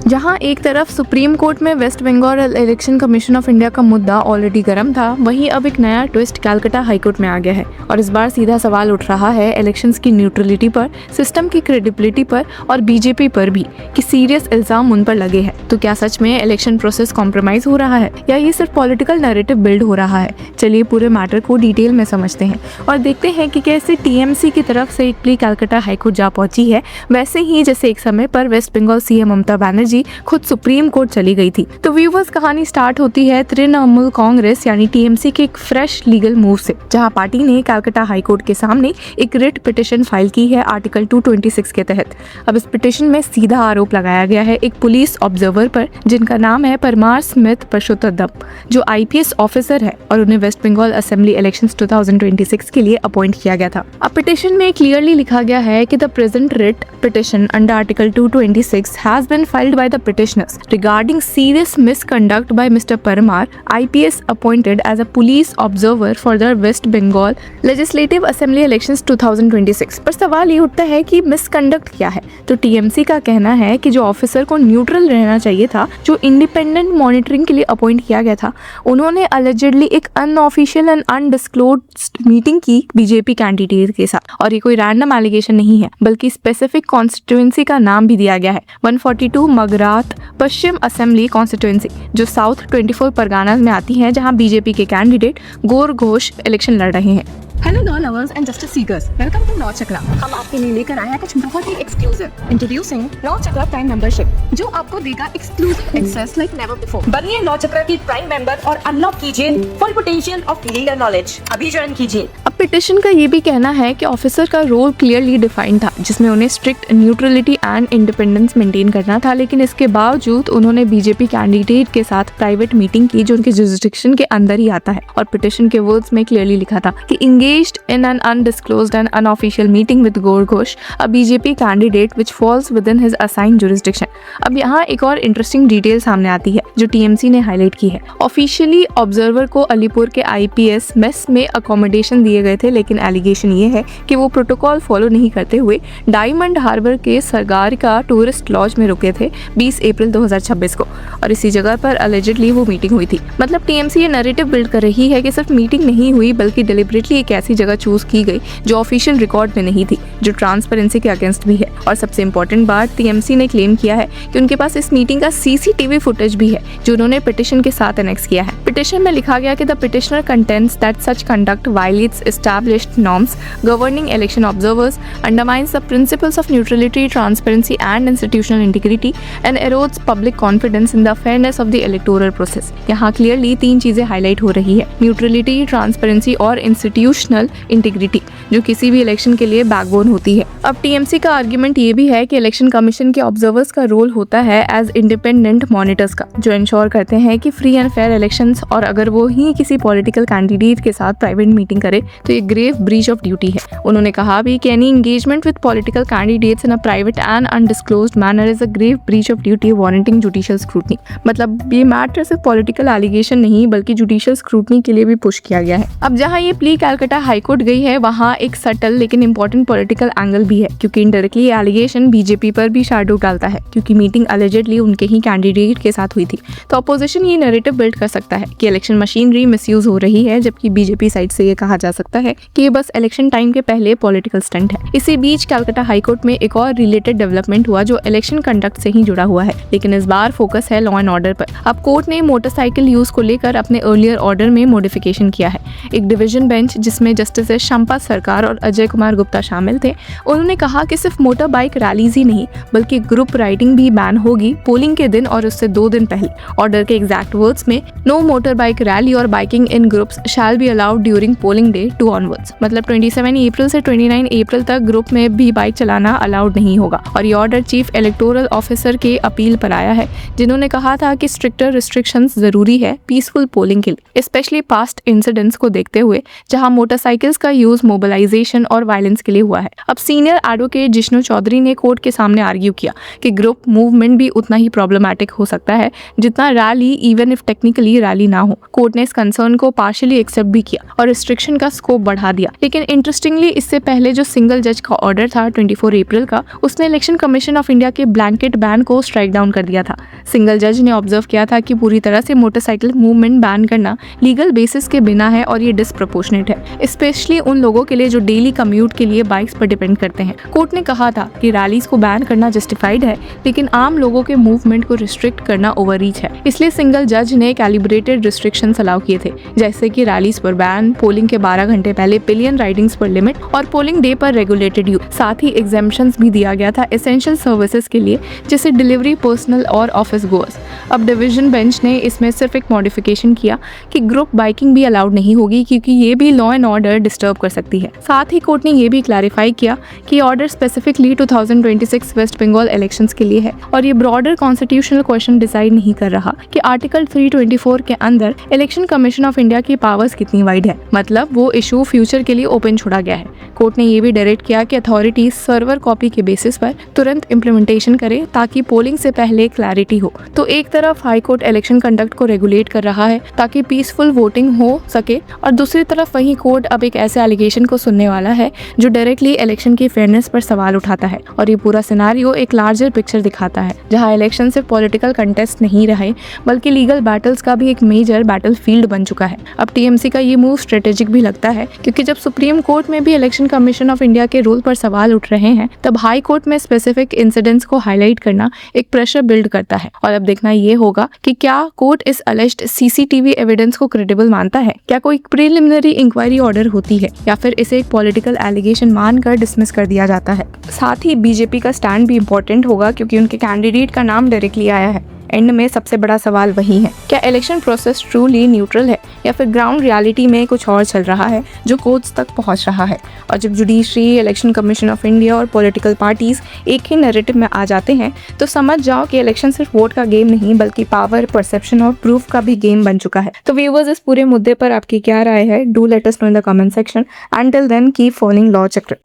जहां एक तरफ सुप्रीम कोर्ट में West Bengal Election Commission of India का मुद्दा ऑलरेडी गर्म था, वहीं अब एक नया ट्विस्ट कलकत्ता हाईकोर्ट में आ गया है और इस बार सीधा सवाल उठ रहा है इलेक्शंस की न्यूट्रलिटी पर, सिस्टम की क्रेडिबिलिटी पर और बीजेपी पर भी कि सीरियस इल्जाम उन पर लगे हैं। तो क्या सच में इलेक्शन प्रोसेस कॉम्प्रोमाइज हो रहा है या ये सिर्फ पॉलिटिकल नैरेटिव बिल्ड हो रहा है? चलिए पूरे मैटर को डिटेल में समझते हैं और देखते हैं कि कैसे टीएमसी की तरफ से एक प्ली कलकत्ता हाईकोर्ट जा पहुंची है, वैसे ही जैसे एक समय पर वेस्ट बंगाल सीएम ममता बनर्जी खुद सुप्रीम कोर्ट चली गई थी। तो व्यूवर्स, कहानी स्टार्ट होती है तृणमूल कांग्रेस यानी टीएमसी के एक फ्रेश लीगल मूव से, जहां पार्टी ने कलकत्ता हाईकोर्ट के सामने एक रिट पिटिशन फाइल की है आर्टिकल 226 के तहत। अब इस पिटिशन में सीधा आरोप लगाया गया है एक पुलिस ऑब्जर्वर पर जिनका नाम है परमार स्मिथ परशुत्तम, जो आईपीएस ऑफिसर है और उन्हें वेस्ट बंगाल असेंबली इलेक्शंस 2026 के लिए अपॉइंट किया गया था। अब पिटिशन में क्लियरली लिखा गया है कि the present writ petition under article 226 has been filed by the petitioners regarding serious misconduct by Mr. Parmar, IPS appointed as a police observer for the West Bengal Legislative Assembly Elections 2026। पर सवाल ये उठता है कि misconduct क्या है? तो TMC का कहना है कि जो ऑफिसर को न्यूट्रल रहना चाहिए था, जो इंडिपेंडेंट मॉनिटरिंग के लिए अपॉइंट किया गया था, उन्होंने अलेजेडली एक अनऑफिशियल एंड अनडिस्क्लोज्ड मीटिंग की बीजेपी कैंडिडेट के साथ। और ये कोई रैंडम एलिगेशन नहीं है, बल्कि स्पेसिफिक कॉन्स्टिट्यूएंसी का नाम भी दिया गया है, 142 मगरात पश्चिम असेंबली कॉन्स्टिट्यूएंसी, जो साउथ 24 परगाना में आती है, जहां बीजेपी के कैंडिडेट गौर घोष इलेक्शन लड़ रहे हैं। Hello law lovers and justice seekers, welcome to law Chakra. हम आपके लिए लेकर आए हैं कुछ बहुत ही exclusive. Introducing law Chakra prime membership, जो आपको देगा exclusive access like never before. बनिए लॉ चक्रा की प्राइम मेंबर और अनलॉक कीजिए full potential of legal knowledge. अभी ज्वाइन कीजिए। अब पिटिशन का ये भी कहना है कि ऑफिसर का रोल क्लियरली डिफाइंड था, जिसमें उन्हें strict neutrality and independence maintain करना था, लेकिन इसके बावजूद उन्होंने बीजेपी कैंडिडेट के साथ प्राइवेट मीटिंग की जो उनके जुरिस्डिक्शन के अंदर ही आता है। और पिटिशन के वर्ड्स में क्लियरली लिखा था कि engaged in an undisclosed and unofficial meeting with Gaur Ghosh, a BJP candidate which falls within his assigned jurisdiction। अब यहाँ एक और इंटरेस्टिंग डिटेल सामने आती है जो टीएमसी ने हाईलाइट की है। ऑफिशियली ऑब्जर्वर को अलीपुर के आईपीएस मेस में अकोमोडेशन दिए गए थे, लेकिन एलिगेशन ये है कि वो प्रोटोकॉल फॉलो नहीं करते हुए डायमंड हार्बर के सरगार का टूरिस्ट लॉज में रुके थे 20 अप्रैल 2026 को, और इसी जगह पर अलेजिडली वो मीटिंग हुई थी। मतलब टीएमसी ये नैरेटिव बिल्ड कर रही है कि सिर्फ मीटिंग नहीं हुई, बल्कि डिलिबरेटली एक ऐसी जगह चूज की गई जो ऑफिशियल रिकॉर्ड में नहीं थी, जो ट्रांसपेरेंसी के अगेंस्ट भी है। और सबसे इंपॉर्टेंट बात, टीएमसी ने क्लेम किया है कि उनके पास इस मीटिंग का सीसीटीवी फुटेज भी है, जो उन्होंने पिटिशन के साथ एनेक्स किया है। पिटिशन में लिखा गया कि the petitioner contends that such conduct violates established norms governing election observers, undermines the principles of neutrality, transparency and institutional integrity and erodes public confidence in the fairness of the electoral process. यहाँ clearly 3 चीजें highlight हो रही है, neutrality, transparency और institutional integrity, जो किसी भी election के लिए बैकबोन होती है। अब टीएमसी का आर्गुमेंट ये भी है कि इलेक्शन कमीशन के ऑब्जर्वर्स का रोल होता है एज इंडिपेंडेंट मॉनिटर्स का, जो इंश्योर करते हैं कि फ्री एंड फेयर इलेक्शंस, और अगर वो ही किसी पॉलिटिकल कैंडिडेट के साथ प्राइवेट मीटिंग करे तो ये ग्रेव ब्रीच ऑफ ड्यूटी है। उन्होंने कहा भी कि any engagement with political candidates in a private and undisclosed manner is a grave breach of duty warranting judicial scrutiny. मतलब ये मैटर सिर्फ पॉलिटिकल एलिगेशन नहीं, बल्कि जुडिशियल स्क्रूटनी के लिए भी पुश किया गया है। अब जहां ये प्ली कलकत्ता हाईकोर्ट गई है, वहां एक सटल लेकिन इंपॉर्टेंट पॉलिटिकल एंगल भी है, क्योंकि इनडायरेक्टली ये एलिगेशन बीजेपी पर भी शैडो डालता है, क्योंकि मीटिंग अलेजेडली उनके ही कैंडिडेट के साथ हुई थी। तो अपोजिशन ये नैरेटिव बिल्ड कर सकता है कि इलेक्शन मशीनरी मिसयूज हो रही है, जबकि बीजेपी साइड से ये कहा जा सकता है कि ये बस इलेक्शन टाइम के पहले पॉलिटिकल स्टंट है। इसी बीच कलकत्ता हाईकोर्ट में एक और रिलेटेड डेवलपमेंट हुआ जो इलेक्शन कंडक्ट से ही जुड़ा हुआ है, लेकिन इस बार फोकस है लॉ एंड ऑर्डर पर। अब कोर्ट ने मोटरसाइकिल यूज को लेकर अपने अर्लियर ऑर्डर में मॉडिफिकेशन किया है। एक डिवीजन बेंच जिसमें जस्टिस शंपा सरकार और अजय कुमार गुप्ता शामिल थे, उन्होंने कहा कि सिर्फ मोटर बाइक रैलीज ही नहीं, बल्कि ग्रुप राइडिंग भी बैन होगी पोलिंग के दिन और उससे 2 दिन पहले। ऑर्डर के एग्जैक्ट वर्ड्स में, नो मोटर बाइक रैली और biking in groups shall be allowed during polling day 2 onwards. मतलब 27 अप्रैल से 29 अप्रैल तक ग्रुप में भी बाइक चलाना अलाउड नहीं होगा। और ये ऑर्डर चीफ इलेक्टोरल ऑफिसर के अपील पर आया है, जिन्होंने कहा था कि स्ट्रिक्टर रिस्ट्रिक्शंस जरूरी है पीसफुल पोलिंग के लिए, स्पेशली पास्ट इंसिडेंट्स को देखते हुए, जहां मोटर मोटरसाइकिल्स का यूज मोबिलाइजेशन और वायलेंस के लिए हुआ है। अब सीनियर एडवोकेट जिष्णु चौधरी ने कोर्ट के सामने आर्ग्यू किया कि ग्रुप मूवमेंट भी उतना ही प्रॉब्लमैटिक हो सकता है जितना rally, even if technically rally ना हो। कोर्ट ने इस कंसर्न को पार्शियली एक्सेप्ट भी किया और रिस्ट्रिक्शन का स्कोप बढ़ा दिया। लेकिन इंटरेस्टिंगली इससे पहले जो सिंगल जज का ऑर्डर था 24 अप्रैल का, उसने इलेक्शन कमीशन ऑफ इंडिया के ब्लैंकेट बैन को स्ट्राइक डाउन कर दिया था। सिंगल जज ने ऑब्जर्व किया था कि पूरी तरह से मोटरसाइकिल मूवमेंट बैन करना लीगल बेसिस के बिना है और ये डिस्प्रपोर्शनेट है, स्पेशली उन लोगों के लिए जो डेली कम्यूट के लिए बाइक्स पर डिपेंड करते हैं। कोर्ट ने कहा था कि रैलीज को बैन करना जस्टिफाइड है, लेकिन आम लोगों के मूवमेंट को रिस्ट्रिक्ट करना ओवररीच है। इसलिए सिंगल जज ने कैलिब्रेटेड रिस्ट्रिक्शंस अलाउ किए थे, जैसे कि रैलीज पर बैन, पोलिंग के 12 घंटे पहले पिलियन राइडिंग्स पर लिमिट और पोलिंग डे पर रेगुलेटेड यूज। साथ ही एग्जेम्पशंस भी दिया गया था एसेंशियल सर्विसेज के लिए, जैसे डिलीवरी, पर्सनल और ऑफिस गोअर्स। अब डिवीजन बेंच ने इसमें सिर्फ एक मॉडिफिकेशन किया कि ग्रुप बाइकिंग भी अलाउड नहीं होगी, क्योंकि ये भी लॉ एंड ऑर्डर डिस्टर्ब कर सकती है। साथ ही कोर्ट ने ये भी क्लैरिफाई किया कि order specifically 2026 West Bengal elections के लिए है और ये ब्रॉडर कॉन्स्टिट्यूशनल क्वेश्चन डिसाइड नहीं कर रहा कि आर्टिकल 324 के अंदर इलेक्शन कमीशन ऑफ इंडिया की पावर्स कितनी वाइड है, मतलब वो इशू फ्यूचर के लिए ओपन छोड़ा गया है। कोर्ट ने ये भी डायरेक्ट किया कि अथॉरिटीज सर्वर कॉपी के बेसिस पर तुरंत इम्प्लीमेंटेशन करे ताकि पोलिंग से पहले क्लैरिटी हो। तो एक तरफ हाई कोर्ट इलेक्शन कंडक्ट को रेगुलेट कर रहा है ताकि पीसफुल वोटिंग हो सके, और दूसरी तरफ वही कोर्ट अब एक ऐसे एलिगेशन को सुनने वाला है जो डायरेक्टली इलेक्शन की फेयरनेस पर सवाल उठाता है। और ये पूरा सिनारियो एक लार्जर पिक्चर दिखाता है, जहां इलेक्शन सिर्फ पॉलिटिकल कंटेस्ट नहीं रहे बल्कि लीगल बैटल्स का भी एक मेजर बैटल फील्ड बन चुका है। अब टीएमसी का ये मूव स्ट्रेटेजिक भी लगता है, क्योंकि जब सुप्रीम कोर्ट में भी इलेक्शन कमीशन ऑफ इंडिया के रूल पर सवाल उठ रहे हैं, तब हाई कोर्ट में स्पेसिफिक इंसिडेंट्स को हाईलाइट करना एक प्रेशर बिल्ड करता है। और अब देखना ये होगा कि क्या कोर्ट इस अलेज्ड सीसीटीवी एविडेंस को क्रेडिबल मानता है, क्या कोई प्रिलिमिनरी इंक्वायरी ऑर्डर होती है, या फिर इसे एक पॉलिटिकल एलिगेशन मानकर डिसमिस कर दिया जाता है। साथ ही बीजेपी का स्टैंड भी इंपॉर्टेंट होगा, क्योंकि उनके कैंडिडेट का नाम डायरेक्टली आया है। एंड में सबसे बड़ा सवाल वही है, क्या इलेक्शन प्रोसेस ट्रूली न्यूट्रल है या फिर ग्राउंड रियलिटी में कुछ और चल रहा है जो कोर्ट्स तक पहुंच रहा है। और जब judiciary, election Commission of India और पॉलिटिकल पार्टीज एक ही नैरेटिव में आ जाते हैं, तो समझ जाओ कि इलेक्शन सिर्फ वोट का गेम नहीं बल्कि पावर, परसेप्शन और प्रूफ का भी गेम बन चुका है। तो व्यूअर्स, इस पूरे मुद्दे पर आपकी क्या राय है? Do let us know in the comment section. Until then keep following Law चक्र।